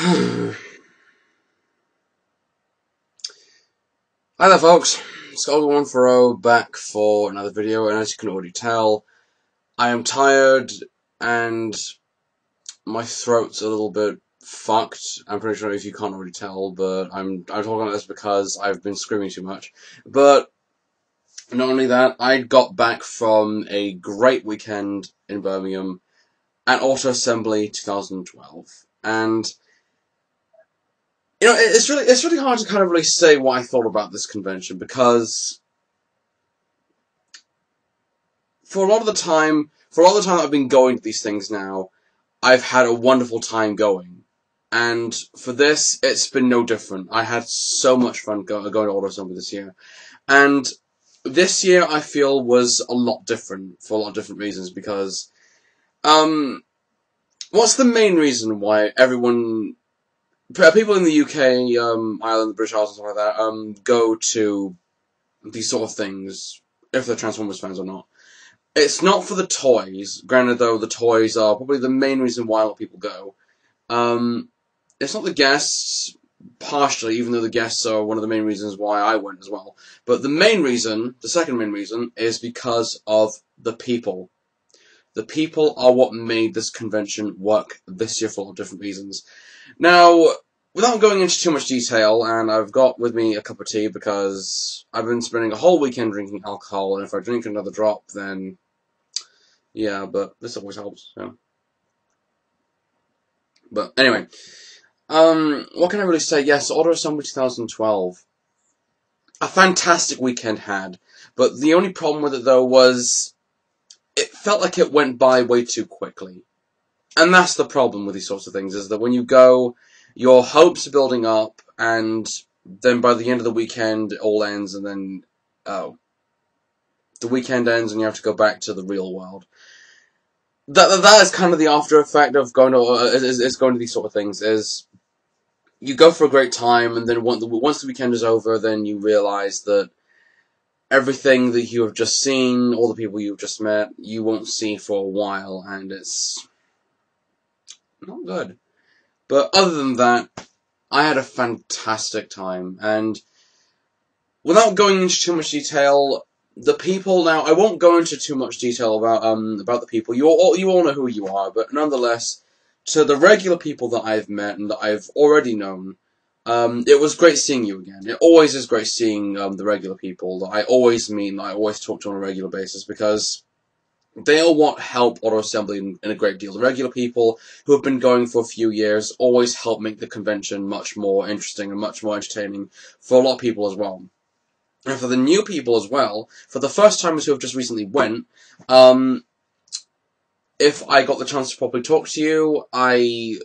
Hi there folks, Skull1440 back for another video, and as you can already tell, I am tired and my throat's a little bit fucked. I'm pretty sure if you can't already tell, but I'm talking about this because I've been screaming too much. But not only that, I got back from a great weekend in Birmingham at Auto Assembly 2012, and you know, it's really hard to kind of really say what I thought about this convention, because for a lot of the time that I've been going to these things now, I've had a wonderful time going. And for this, it's been no different. I had so much fun going to Auto Assembly this year. And this year, I feel, was a lot different for a lot of different reasons, because, what's the main reason why people in the UK, Ireland, the British Isles, and stuff like that, go to these sort of things, if they're Transformers fans or not? It's not for the toys. Granted, though, the toys are probably the main reason why a lot of people go. It's not the guests, partially, even though the guests are one of the main reasons why I went as well. But the main reason, the second main reason, is because of the people. The people are what made this convention work this year for a lot of different reasons. Now, without going into too much detail, and I've got with me a cup of tea because I've been spending a whole weekend drinking alcohol, and if I drink another drop, then yeah, but this always helps, so. But anyway, what can I really say? Yes, Auto Assembly 2012. A fantastic weekend had, but the only problem with it, though, was it felt like it went by way too quickly. And that's the problem with these sorts of things, is that when you go, your hopes are building up, and then by the end of the weekend, it all ends, and then, the weekend ends and you have to go back to the real world. That is kind of the after effect of going to these sort of things, is you go for a great time, and then once the weekend is over, then you realize that everything that you have just seen, all the people you've just met, you won't see for a while, and it's not good. But other than that, I had a fantastic time, and without going into too much detail, the people, now, I won't go into too much detail about the people. You all know who you are, but nonetheless, to the regular people that I've met and that I've already known, it was great seeing you again. It always is great seeing the regular people that I always meet, that I always talk to on a regular basis, because they all want help Auto Assembly in a great deal. The regular people who have been going for a few years always help make the convention much more interesting and much more entertaining for a lot of people as well. And for the new people as well, for the first timers who have just recently went, if I got the chance to properly talk to you, I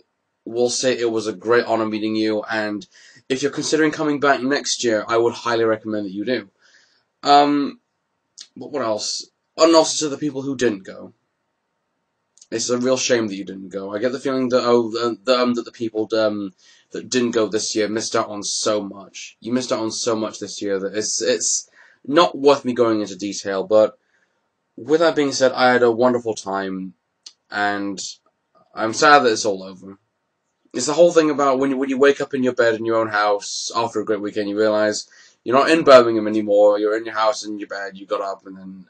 will say it was a great honor meeting you, and if you're considering coming back next year, I would highly recommend that you do. But what else? And also to the people who didn't go. It's a real shame that you didn't go. I get the feeling that that the people that didn't go this year missed out on so much. You missed out on so much this year that it's not worth me going into detail. But with that being said, I had a wonderful time, and I'm sad that it's all over. It's the whole thing about when you wake up in your bed in your own house after a great weekend, you realise you're not in Birmingham anymore. You're in your house in your bed. You got up and then,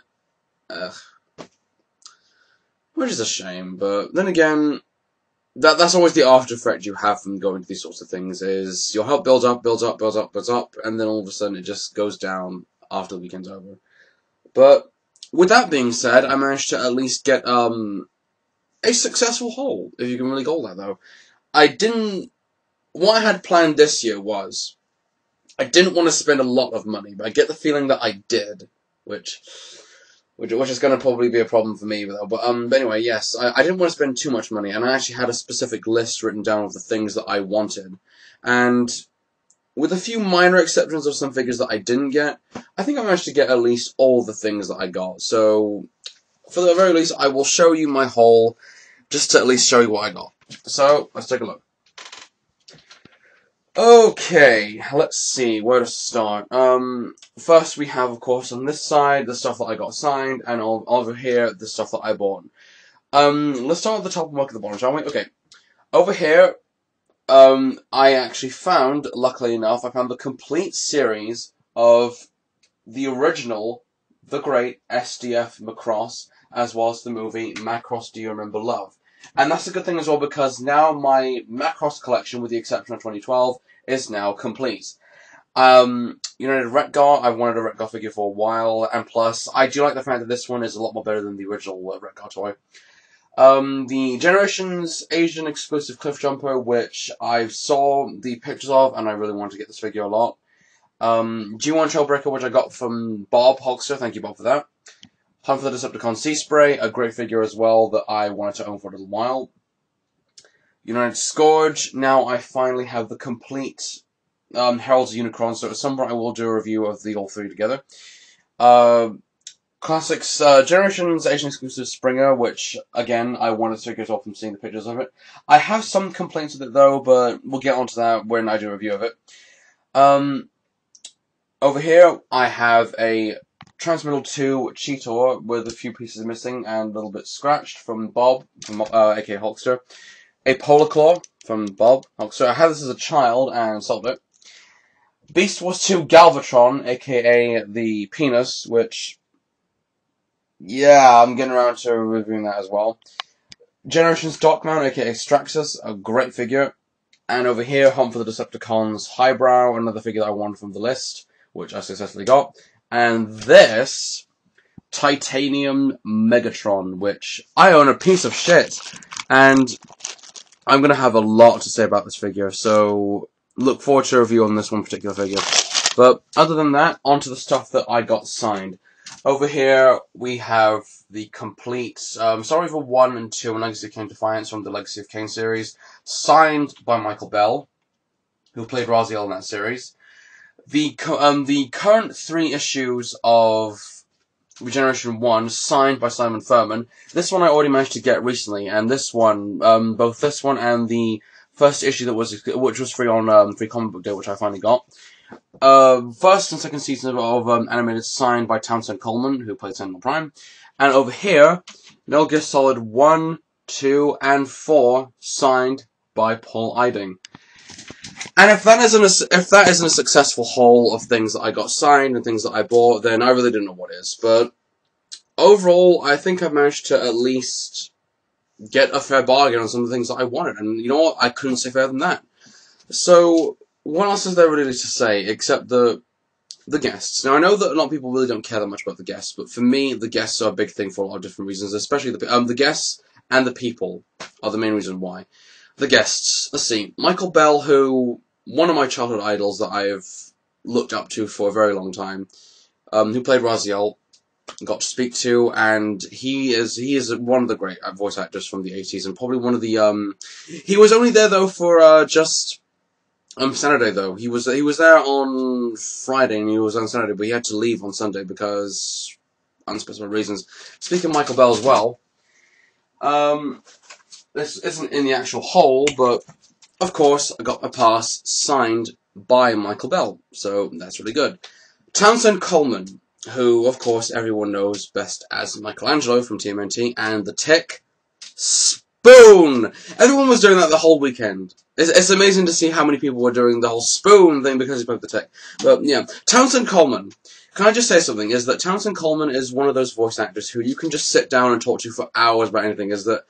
which is a shame. But then again, that's always the after effect you have from going to these sorts of things, is your hope builds up, and then all of a sudden it just goes down after the weekend's over. But with that being said, I managed to at least get a successful haul, if you can really call that, though. What I had planned this year was, I didn't want to spend a lot of money, but I get the feeling that I did, which is going to probably be a problem for me, though. But anyway, yes, I didn't want to spend too much money, and I actually had a specific list written down of the things that I wanted. And with a few minor exceptions of some figures that I didn't get, I think I managed to get at least all the things that I got. So, for the very least, I will show you my haul, just to at least show you what I got. So, let's take a look. Okay, let's see where to start. First we have, of course, on this side, the stuff that I got signed, and over here, the stuff that I bought. Let's start at the top and work at the bottom, shall we? Okay. Over here, I actually found, luckily enough, I found the complete series of the original, the great SDF Macross, as well as the movie Macross Do You Remember Love? And that's a good thing as well, because now my Macross collection, with the exception of 2012, is now complete. United Retgar, I've wanted a Retgar figure for a while, and plus, I do like the fact that this one is a lot more better than the original Retgar toy. The Generations Asian exclusive Cliff Jumper, which I saw the pictures of, and I really wanted to get this figure a lot. G1 Trailbreaker, which I got from Bob Hulkster, thank you Bob for that. Hunt for the Decepticon Sea Spray, a great figure as well that I wanted to own for a little while. United Scourge, now I finally have the complete Heralds of Unicron, so at some point I will do a review of the all three together. Classics, Generations Asian exclusive Springer, which, again, I wanted to get off from seeing the pictures of it. I have some complaints with it though, but we'll get onto that when I do a review of it. Over here, I have a Transmittal 2 Cheetor with a few pieces missing and a little bit scratched from Bob, from aka Hulkster. A Polar Claw from Bob Hulkster. I had this as a child and sold it. Beast Wars 2 Galvatron, aka the Penis, which, yeah, I'm getting around to reviewing that as well. Generations Darkmount, aka Straxus, a great figure. And over here, Hunt for the Decepticons Highbrow, another figure that I won from the list, which I successfully got. And this, Titanium Megatron, which I own a piece of shit. And I'm going to have a lot to say about this figure, so look forward to a review on this one particular figure. But other than that, onto the stuff that I got signed. Over here, we have the complete Sorry for 1 and 2 and Legacy of Kane Defiance from the Legacy of Kane series, signed by Michael Bell, who played Raziel in that series. The current 3 issues of Regeneration 1, signed by Simon Furman. This one I already managed to get recently, and this one, both this one and the first issue which was free on Free Comic Book Day, which I finally got. First and second season of animated, signed by Townsend Coleman, who played Sentinel Prime. And over here, Metal Gear Solid 1, 2, and 4, signed by Paul Eiding. And if that isn't a successful haul of things that I got signed and things that I bought, then I really don't know what is. But overall, I think I've managed to at least get a fair bargain on some of the things that I wanted. And you know what? I couldn't say fairer than that. So what else is there really to say except the guests? Now, I know that a lot of people really don't care that much about the guests, but for me, the guests are a big thing for a lot of different reasons, especially the guests and the people are the main reason why. The guests. Let's see. Michael Bell, one of my childhood idols that I have looked up to for a very long time, who played Raziel, got to speak to, and he is one of the great voice actors from the 80s, and probably one of the, he was only there though for, just, Saturday though. He was there on Friday, and he was on Saturday, but he had to leave on Sunday because unspecified reasons. Speaking of Michael Bell as well, this isn't in the actual whole, but of course I got a pass signed by Michael Bell, so that's really good. Townsend Coleman, who of course everyone knows best as Michelangelo from TMNT, and the Tick, Spoon! Everyone was doing that the whole weekend. It's amazing to see how many people were doing the whole Spoon thing because he played the Tick. But yeah, Townsend Coleman. Can I just say something? Is that Townsend Coleman is one of those voice actors who you can just sit down and talk to for hours about anything. Is that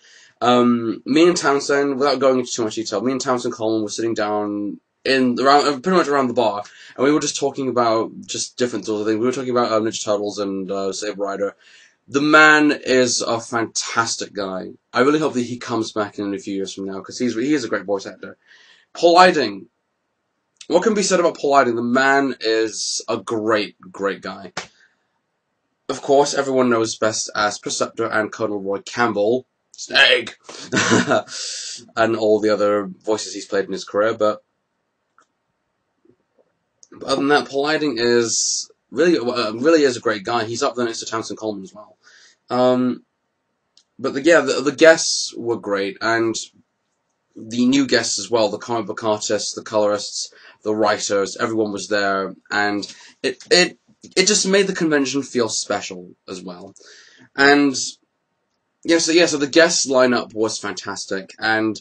me and Townsend, without going into too much detail, me and Townsend Coleman were sitting down pretty much around the bar, and we were just talking about just different sorts of things. We were talking about Ninja Turtles and Saber Rider. The man is a fantastic guy. I really hope that he comes back in a few years from now, because he is a great voice actor. Paul Eiding. What can be said about Paul Eiding? The man is a great, great guy. Of course, everyone knows best as Preceptor and Colonel Roy Campbell, Snake, and all the other voices he's played in his career, but other than that, Paul Eiding is really is a great guy. He's up there next to Townsend Coleman as well. But the guests were great, and the new guests as well, the comic book artists, the colorists, the writers, everyone was there, and it just made the convention feel special as well. And so the guest lineup was fantastic, and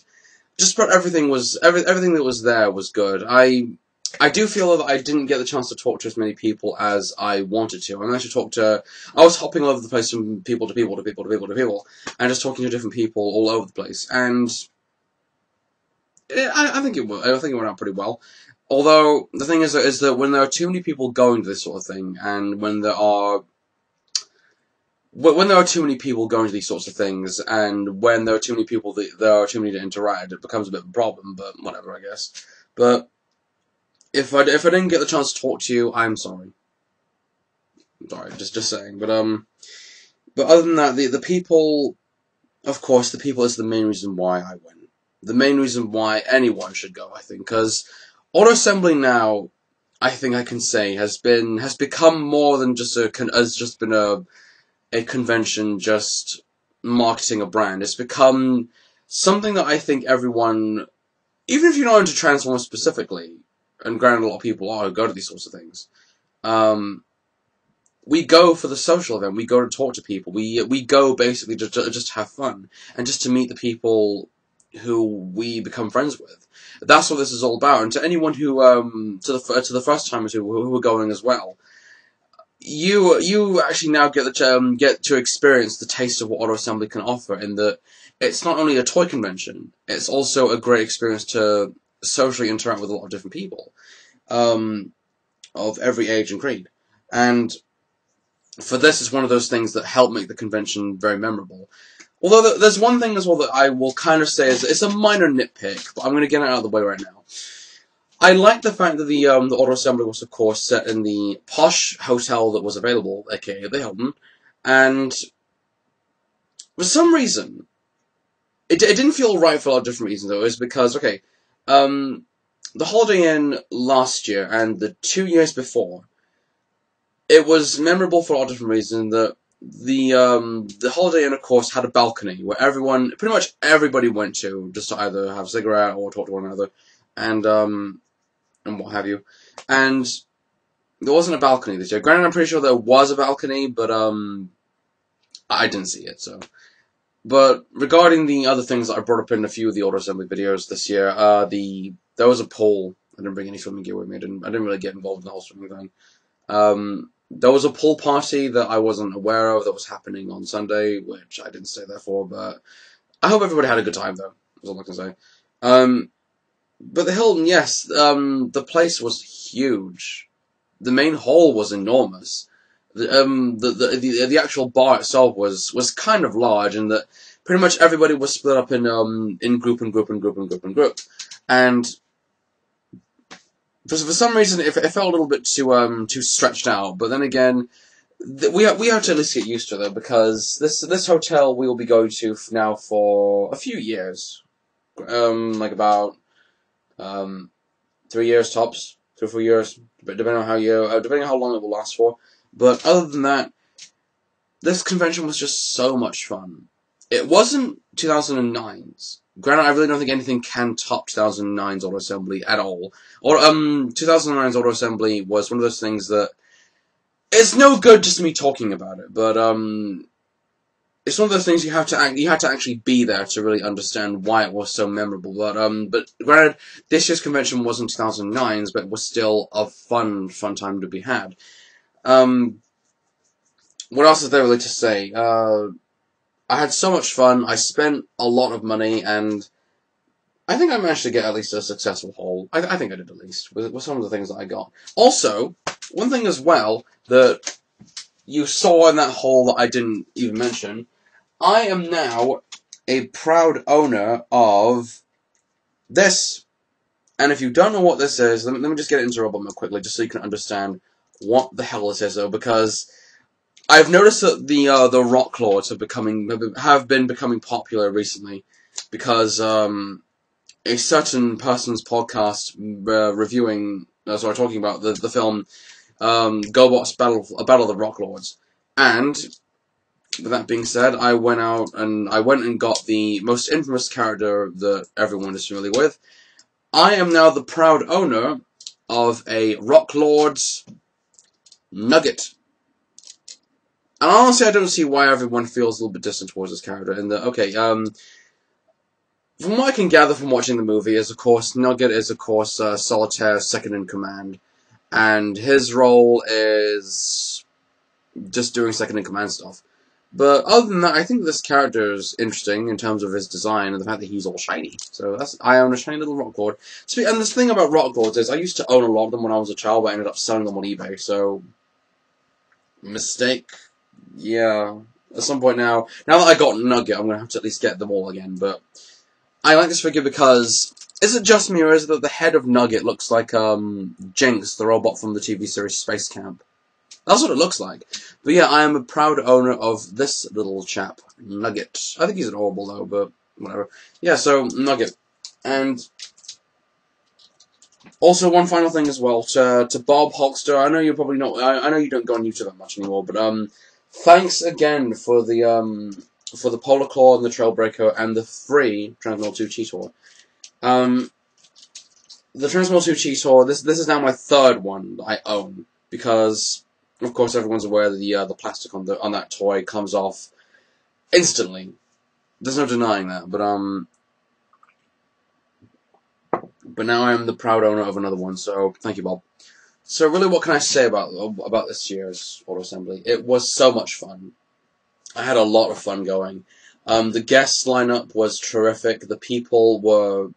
just about everything that was there was good. I do feel that I didn't get the chance to talk to as many people as I wanted to. I managed to talk to... I was hopping all over the place from people to people to people to people to people, and just talking to different people all over the place. And I think it went out pretty well. Although, the thing is that when there are too many people going to this sort of thing, and when there are too many people going to these sorts of things, and when there are too many people there are too many to interact, it becomes a bit of a problem, but whatever, I guess. But if I didn't get the chance to talk to you, I'm sorry. Sorry, just saying. But other than that, the people, of course, the people is the main reason why I went. The main reason why anyone should go, I think, because auto assembly now, I think I can say, has become more than just a convention just marketing a brand. It's become something that I think everyone, even if you're not into Transformers specifically, and granted a lot of people are who go to these sorts of things, we go for the social event. We go to talk to people. We go basically to just have fun and just to meet the people who we become friends with. That's what this is all about. And to anyone who to the first timers who are going as well, you actually now get to experience the taste of what auto assembly can offer. In that it's not only a toy convention, it's also a great experience to socially interact with a lot of different people of every age and creed. And for this, it's one of those things that help make the convention very memorable. Although there's one thing as well that I will kind of say is it's a minor nitpick, but I'm going to get it out of the way right now. I like the fact that the auto assembly was, of course, set in the posh hotel that was available, aka the Hilton, and for some reason, it didn't feel right for a lot of different reasons, though. It was because, okay, the Holiday Inn last year and the 2 years before, it was memorable for a lot of different reasons. That the Holiday Inn, of course, had a balcony where pretty much everybody went to just to either have a cigarette or talk to one another, and what have you. And there wasn't a balcony this year. Granted, I'm pretty sure there was a balcony, but I didn't see it. So, but regarding the other things that I brought up in a few of the auto assembly videos this year, there was a pool. I didn't bring any swimming gear with me. I didn't really get involved in the whole swimming thing. There was a pool party that I wasn't aware of that was happening on Sunday, which I didn't stay there for, but I hope everybody had a good time, though. That's all I can say. But the Hilton, yes, the place was huge. The main hall was enormous. The actual bar itself was kind of large, in that pretty much everybody was split up in group. And for some reason, it felt a little bit too stretched out. But then again, we have to at least get used to it, though, because this hotel we will be going to now for a few years, like about 3 years tops, 3 or 4 years, depending on how long it will last for. But other than that, this convention was just so much fun. It wasn't 2009's. Granted, I really don't think anything can top 2009's Auto Assembly at all. Or 2009's Auto Assembly was one of those things that it's no good just me talking about it, but it's one of those things you had to actually be there to really understand why it was so memorable. But granted, this year's convention wasn't 2009's, but it was still a fun time to be had. What else is there really to say? I had so much fun. I spent a lot of money, and I think I managed to get at least a successful haul. I think I did, at least, with some of the things that I got. Also, one thing as well that you saw in that haul that I didn't even mention, I am now a proud owner of this. And if you don't know what this is, let me just get into it a little bit quickly, just so you can understand what the hell this is, though, because I've noticed that the Rock Lords have been becoming popular recently, because a certain person's podcast talking about the film GoBots Battle of the Rock Lords, and with that being said, I went and got the most infamous character that everyone is familiar with. I am now the proud owner of a Rock Lords Nugget. And honestly, I don't see why everyone feels a little bit distant towards this character. In that, okay, from what I can gather from watching the movie is, of course, Nugget is, of course, Solitaire's second-in-command. And his role is just doing second-in-command stuff. But other than that, I think this character is interesting in terms of his design and the fact that he's all shiny. So I own a shiny little rock lord. And the thing about rock lords is I used to own a lot of them when I was a child, but I ended up selling them on eBay. So, mistake? Yeah. At some point now that I got Nugget, I'm going to have to at least get them all again. But I like this figure because, is it just me or is it that the head of Nugget looks like Jinx, the robot from the TV series Space Camp? That's what it looks like. But yeah, I am a proud owner of this little chap, Nugget. I think he's adorable though, but whatever. Yeah, so, Nugget. And also, one final thing as well, to Bob Hulkster. I know you're probably not, I know you don't go on YouTube that much anymore, but thanks again for the Polar Claw and the Trailbreaker and the free Transmol 2 Cheetor. The Transmol 2 Cheetor, this is now my third one that I own, because of course, everyone's aware that the plastic on that toy comes off instantly. There's no denying that. But now I am the proud owner of another one. So thank you, Bob. So really, what can I say about this year's Auto Assembly? It was so much fun. I had a lot of fun going. The guest lineup was terrific. The people were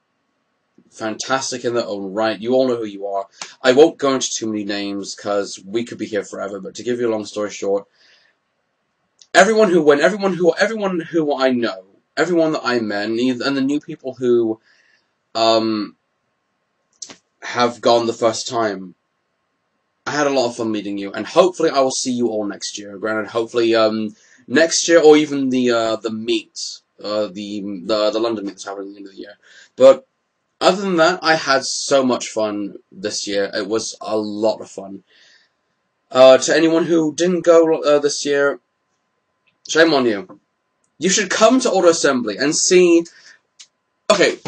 fantastic in their own right. You all know who you are. I won't go into too many names because we could be here forever, but to give you a long story short, everyone who went, everyone who I know, everyone that I met, and the new people who have gone the first time, I had a lot of fun meeting you, and hopefully I will see you all next year. Granted, hopefully next year, or even the meet, the London meet that's happening at the end of the year. But other than that, I had so much fun this year. It was a lot of fun. To anyone who didn't go this year, shame on you. You should come to Auto Assembly and see. Okay,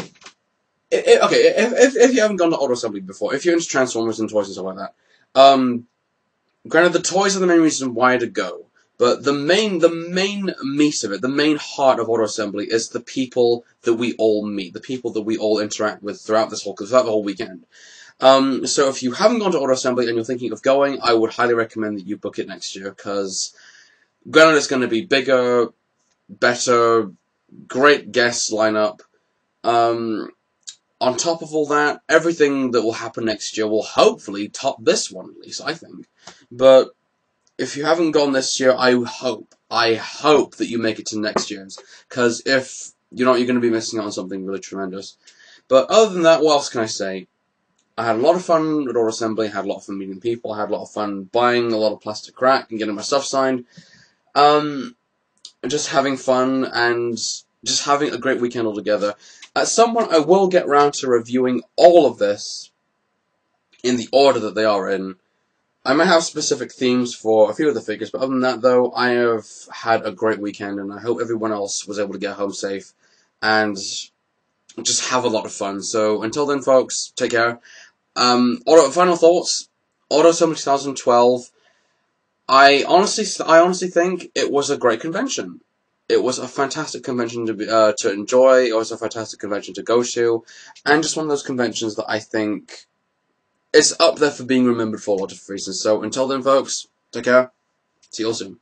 if you haven't gone to Auto Assembly before, if you're into Transformers and toys and stuff like that, granted, the toys are the main reason why to go. But the main meat of it, the main heart of Auto Assembly is the people that we all meet, the people that we all interact with throughout the whole weekend. So if you haven't gone to Auto Assembly and you're thinking of going, I would highly recommend that you book it next year, because granted it's going to be bigger, better, great guest lineup. On top of all that, everything that will happen next year will hopefully top this one, at least, I think. But if you haven't gone this year, I hope that you make it to next year's, because if you're not, you're going to be missing out on something really tremendous. But other than that, what else can I say? I had a lot of fun at Auto Assembly, had a lot of fun meeting people, had a lot of fun buying a lot of plastic crap and getting my stuff signed. Just having fun and just having a great weekend altogether. At some point, I will get round to reviewing all of this in the order that they are in. I might have specific themes for a few of the figures, but other than that, though, I have had a great weekend, and I hope everyone else was able to get home safe and just have a lot of fun. So, until then, folks, take care. Final thoughts. Auto Assembly 2012. I honestly think it was a great convention. It was a fantastic convention to enjoy. It was a fantastic convention to go to, and just one of those conventions that I think is up there for being remembered for a lot of reasons. So until then, folks, take care. See you all soon.